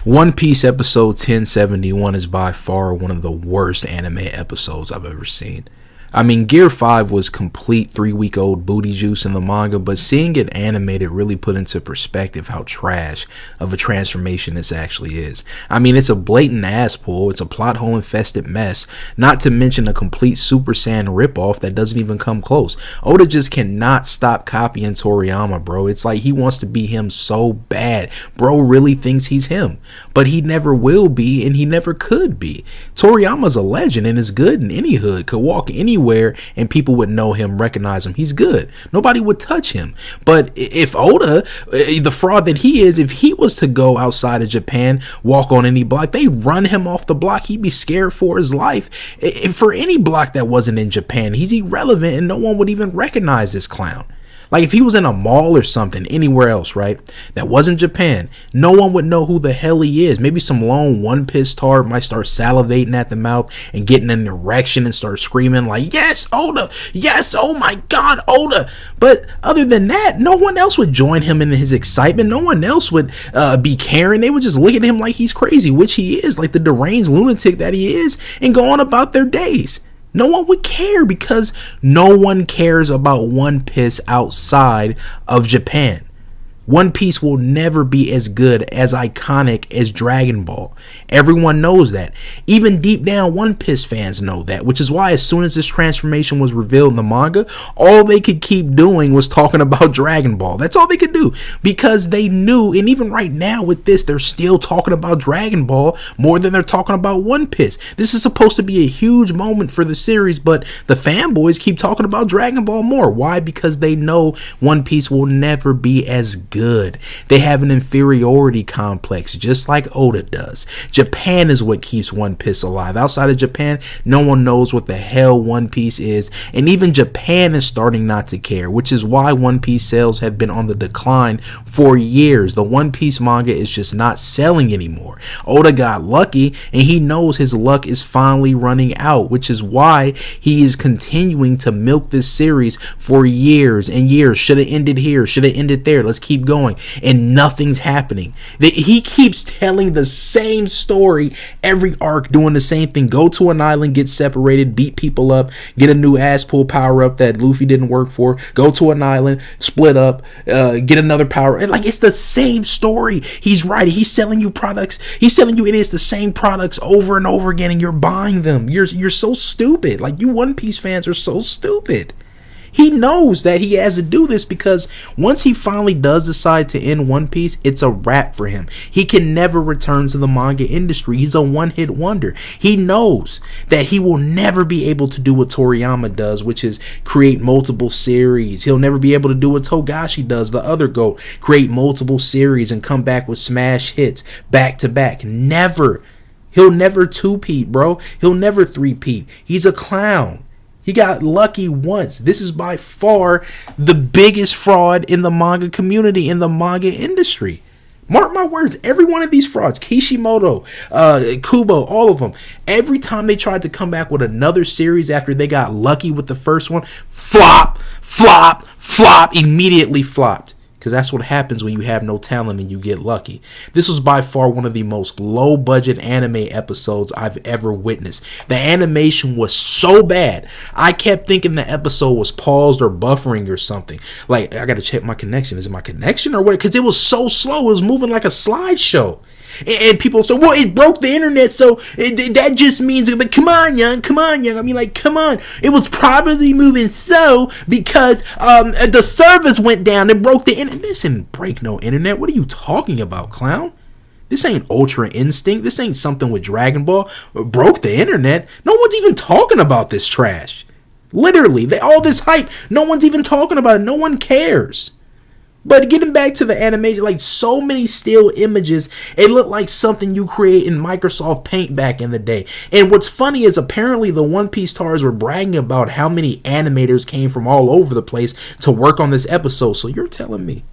One Piece episode 1071 is by far one of the worst anime episodes I've ever seen. I mean, Gear 5 was complete 3-week-old booty juice in the manga, but seeing it animated really put into perspective how trash of a transformation this actually is. I mean, it's a blatant ass pull, it's a plot hole infested mess, not to mention a complete Super Saiyan ripoff that doesn't even come close. Oda just cannot stop copying Toriyama, bro. It's like he wants to be him so bad. Bro really thinks he's him, but he never will be and he never could be. Toriyama's a legend and is good in any hood, could walk anywhere and people would know him, recognize him. He's good. Nobody would touch him. But if Oda, the fraud that he is, if he was to go outside of Japan, walk on any block, they run him off the block. He'd be scared for his life. For any block that wasn't in Japan, he's irrelevant and no one would even recognize this clown. Like if he was in a mall or something, anywhere else, right, that wasn't Japan, no one would know who the hell he is. Maybe some lone one-piece tard might start salivating at the mouth and getting an erection and start screaming like, yes, Oda, yes, oh my God, Oda. But other than that, no one else would join him in his excitement. No one else would be caring. They would just look at him like he's crazy, which he is, like the deranged lunatic that he is, and go on about their days. No one would care because no one cares about One Piece outside of Japan. One Piece will never be as good, as iconic as Dragon Ball. Everyone knows that. Even deep down, One Piece fans know that, which is why as soon as this transformation was revealed in the manga, all they could keep doing was talking about Dragon Ball. That's all they could do because they knew, and even right now with this, they're still talking about Dragon Ball more than they're talking about One Piece. This is supposed to be a huge moment for the series, but the fanboys keep talking about Dragon Ball more. Why? Because they know One Piece will never be as good. They have an inferiority complex just like Oda does. Japan is what keeps One Piece alive. Outside of Japan, no one knows what the hell One Piece is, and even Japan is starting not to care, which is why One Piece sales have been on the decline for years. The One Piece manga is just not selling anymore. Oda got lucky and he knows his luck is finally running out, which is why he is continuing to milk this series for years and years. Should have ended here, should have ended there, let's keep going, and nothing's happening. He keeps telling the same story every arc, doing the same thing. Go to an island, get separated, beat people up, get a new ass pull power up that Luffy didn't work for, go to an island, split up, get another power, and like it's the same story. He's writing, he's selling you products, he's telling you it is the same products over and over again and you're buying them. You're so stupid. Like, you One Piece fans are so stupid. He knows that he has to do this because once he finally does decide to end One Piece, it's a wrap for him. He can never return to the manga industry. He's a one-hit wonder. He knows that he will never be able to do what Toriyama does, which is create multiple series. He'll never be able to do what Togashi does, the other GOAT, create multiple series and come back with smash hits back to back. Never. He'll never two-peat, bro. He'll never three-peat. He's a clown. He got lucky once. This is by far the biggest fraud in the manga community, in the manga industry. Mark my words, every one of these frauds, Kishimoto, Kubo, all of them, every time they tried to come back with another series after they got lucky with the first one, flop, immediately flopped. Because that's what happens when you have no talent and you get lucky. This was by far one of the most low budget anime episodes I've ever witnessed. The animation was so bad, I kept thinking the episode was paused or buffering or something. Like, I gotta check my connection. Is it my connection or what? Because it was so slow, it was moving like a slideshow. And people say, well, it broke the internet, so that just means, but come on, young. I mean, like, come on. It was probably moving slow because the servers went down and broke the internet. This didn't break no internet. What are you talking about, clown? This ain't Ultra Instinct. This ain't something with Dragon Ball. Broke the internet. No one's even talking about this trash. Literally, all this hype, no one's even talking about it. No one cares. But getting back to the animation, like so many still images, it looked like something you create in Microsoft Paint back in the day. And what's funny is apparently the One Piece stars were bragging about how many animators came from all over the place to work on this episode. So you're telling me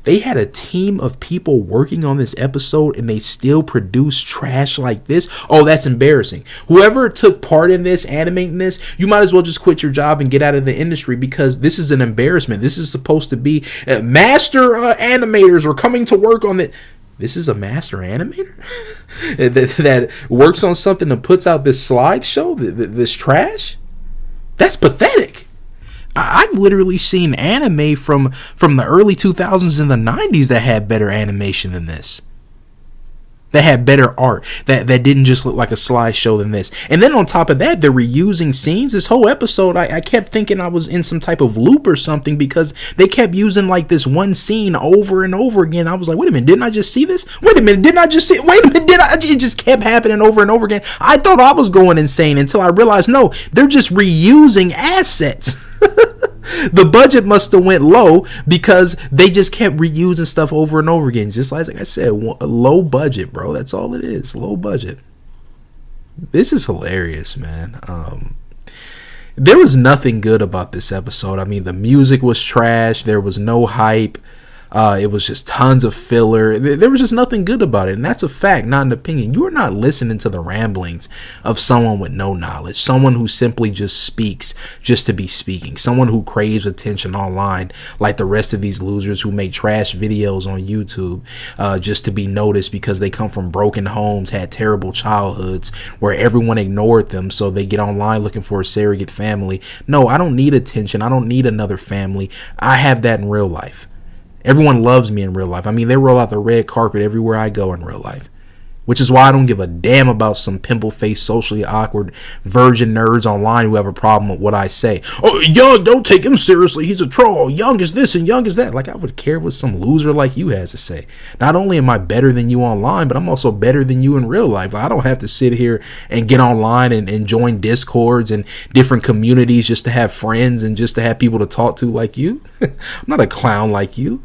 they had a team of people working on this episode and they still produced trash like this? Oh, that's embarrassing. Whoever took part in this, animating this, you might as well just quit your job and get out of the industry because this is an embarrassment. This is supposed to be master animators are coming to work on it. this is a master animator that works on something and puts out this slideshow, this trash. That's pathetic. I've literally seen anime from the early 2000s and the 90s that had better animation than this. That had better art, that didn't just look like a slideshow than this. And then on top of that, they're reusing scenes. This whole episode, I kept thinking I was in some type of loop or something, because they kept using like this one scene over and over again. I was like, wait a minute, didn't I just see this? Wait a minute, didn't I just see it? Wait a minute, it just kept happening over and over again. I thought I was going insane until I realized, no, they're just reusing assets. The budget must have went low because they just kept reusing stuff over and over again. Just like I said, a low budget, bro. That's all it is. Low budget. This is hilarious, man. There was nothing good about this episode. I mean, the music was trash. There was no hype. It was just tons of filler. There was just nothing good about it. And that's a fact, not an opinion. You are not listening to the ramblings of someone with no knowledge. Someone who simply just speaks just to be speaking. Someone who craves attention online like the rest of these losers who make trash videos on YouTube just to be noticed because they come from broken homes, had terrible childhoods where everyone ignored them, so they get online looking for a surrogate family. No, I don't need attention. I don't need another family. I have that in real life. Everyone loves me in real life. I mean, they roll out the red carpet everywhere I go in real life. Which is why I don't give a damn about some pimple-faced, socially awkward virgin nerds online who have a problem with what I say. Oh, Young, don't take him seriously. He's a troll. Young is this and Young is that. Like, I would care what some loser like you has to say. Not only am I better than you online, but I'm also better than you in real life. I don't have to sit here and get online and join Discords and different communities just to have friends and just to have people to talk to like you. I'm not a clown like you.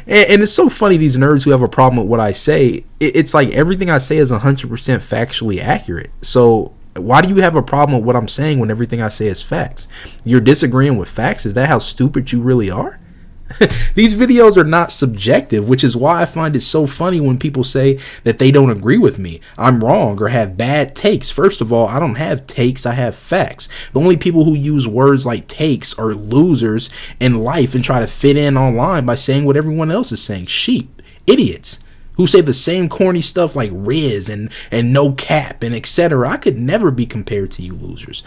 And it's so funny, these nerds who have a problem with what I say, it's like everything I say is 100% factually accurate. So why do you have a problem with what I'm saying when everything I say is facts? You're disagreeing with facts? Is that how stupid you really are? These videos are not subjective, which is why I find it so funny when people say that they don't agree with me, I'm wrong, or have bad takes. First of all, I don't have takes, I have facts. The only people who use words like takes are losers in life and try to fit in online by saying what everyone else is saying. Sheep, idiots, who say the same corny stuff like Riz and no cap and etc. I could never be compared to you losers.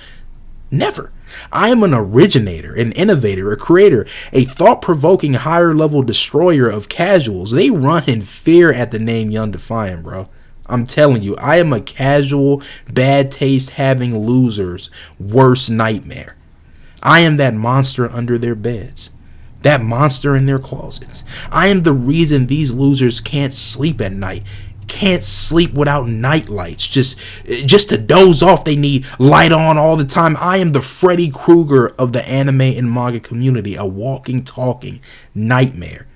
Never. I am an originator, an innovator, a creator, a thought-provoking higher-level destroyer of casuals. They run in fear at the name Young Defiant, bro. I'm telling you, I am a casual, bad taste having loser's worst nightmare. I am that monster under their beds. That monster in their closets. I am the reason these losers can't sleep at night. Can't sleep without night lights. Just to doze off, they need light on all the time. I am the Freddy Krueger of the anime and manga community, a walking, talking nightmare.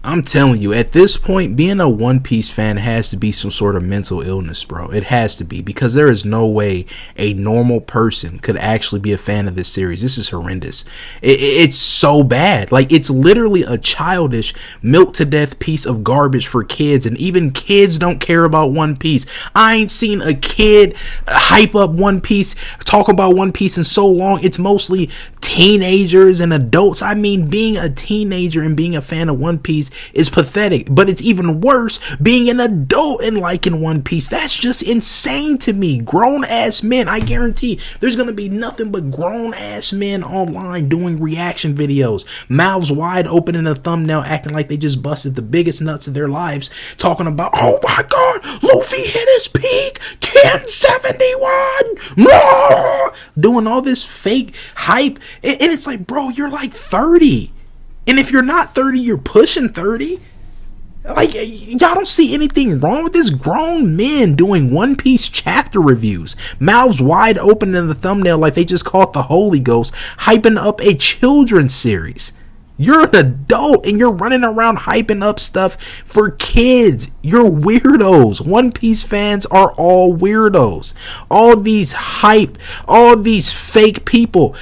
I'm telling you, at this point, being a One Piece fan has to be some sort of mental illness, bro. It has to be, because there is no way a normal person could actually be a fan of this series. This is horrendous. It's so bad. Like, it's literally a childish, milk-to-death piece of garbage for kids, and even kids don't care about One Piece. I ain't seen a kid hype up One Piece, talk about One Piece in so long. It's mostly teenagers and adults. I mean, being a teenager and being a fan of One Piece is pathetic, but it's even worse being an adult and liking One Piece. That's just insane to me. Grown ass men, I guarantee there's gonna be nothing but grown ass men online doing reaction videos, mouths wide open in a thumbnail, acting like they just busted the biggest nuts of their lives, talking about, oh my god, Luffy hit his peak 1071, doing all this fake hype. And it's like, bro, you're like 30. And if you're not 30, you're pushing 30. Like, y'all don't see anything wrong with this. Grown men doing One Piece chapter reviews, mouths wide open in the thumbnail like they just caught the Holy Ghost, hyping up a children's series. You're an adult and you're running around hyping up stuff for kids. You're weirdos. One Piece fans are all weirdos. All these hype, all these fake people.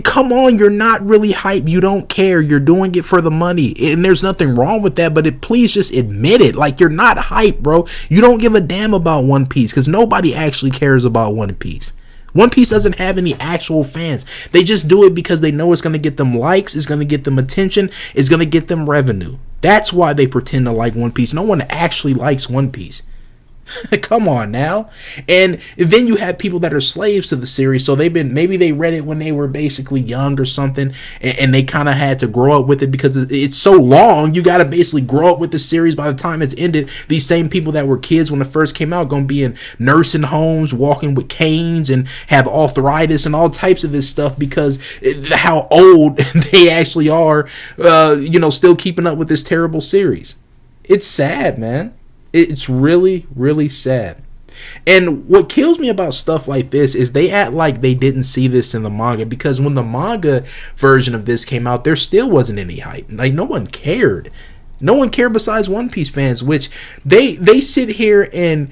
Come on, you're not really hype. You don't care. You're doing it for the money. And there's nothing wrong with that, but please just admit it. Like, you're not hype, bro. You don't give a damn about One Piece because nobody actually cares about One Piece. One Piece doesn't have any actual fans. They just do it because they know it's going to get them likes, it's going to get them attention, it's going to get them revenue. That's why they pretend to like One Piece. No one actually likes One Piece. Come on now. And then you have people that are slaves to the series, so maybe they read it when they were basically young or something, and they kind of had to grow up with it because it's so long. You got to basically grow up with the series. By the time it's ended, these same people that were kids when it first came out gonna be in nursing homes, walking with canes, and have arthritis and all types of this stuff because how old they actually are, still keeping up with this terrible series. It's sad, man. It's really, really sad. And what kills me about stuff like this is they act like they didn't see this in the manga, because when the manga version of this came out, there still wasn't any hype. Like, no one cared. No one cared besides One Piece fans, which they sit here and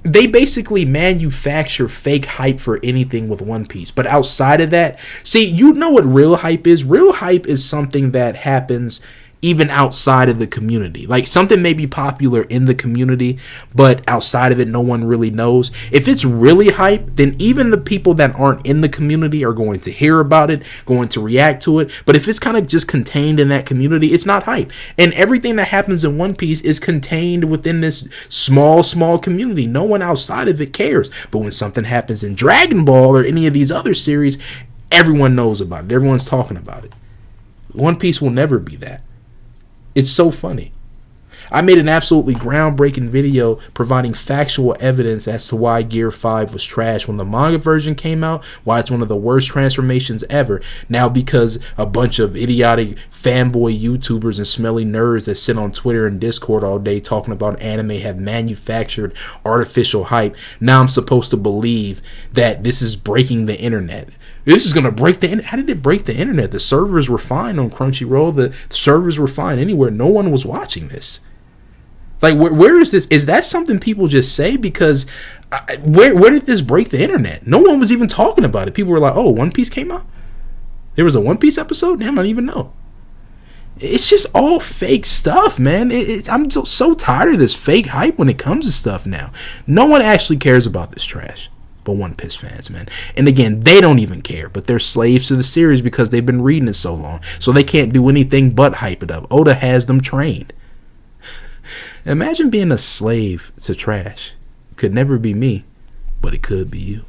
they basically manufacture fake hype for anything with One Piece. But outside of that, see, you know what real hype is? Real hype is something that happens even outside of the community. Like, something may be popular in the community, but outside of it, no one really knows. If it's really hype, then even the people that aren't in the community are going to hear about it, going to react to it. But if it's kind of just contained in that community, it's not hype. And everything that happens in One Piece is contained within this small community. No one outside of it cares. But when something happens in Dragon Ball or any of these other series, everyone knows about it. Everyone's talking about it. One Piece will never be that. It's so funny. I made an absolutely groundbreaking video providing factual evidence as to why Gear 5 was trash when the manga version came out, why it's one of the worst transformations ever. Now, because a bunch of idiotic fanboy YouTubers and smelly nerds that sit on Twitter and Discord all day talking about anime have manufactured artificial hype, now I'm supposed to believe that this is breaking the internet. This is going to break the internet. How did it break the internet? The servers were fine on Crunchyroll. The servers were fine anywhere. No one was watching this. Like, where is this? Is that something people just say? Because where did this break the internet? No one was even talking about it. People were like, oh, One Piece came out? There was a One Piece episode? Damn, I didn't even know. It's just all fake stuff, man. I'm so tired of this fake hype when it comes to stuff now. No one actually cares about this trash but One Piece fans, man. And again, they don't even care, but they're slaves to the series because they've been reading it so long. So they can't do anything but hype it up. Oda has them trained. Imagine being a slave to trash. It could never be me, but it could be you.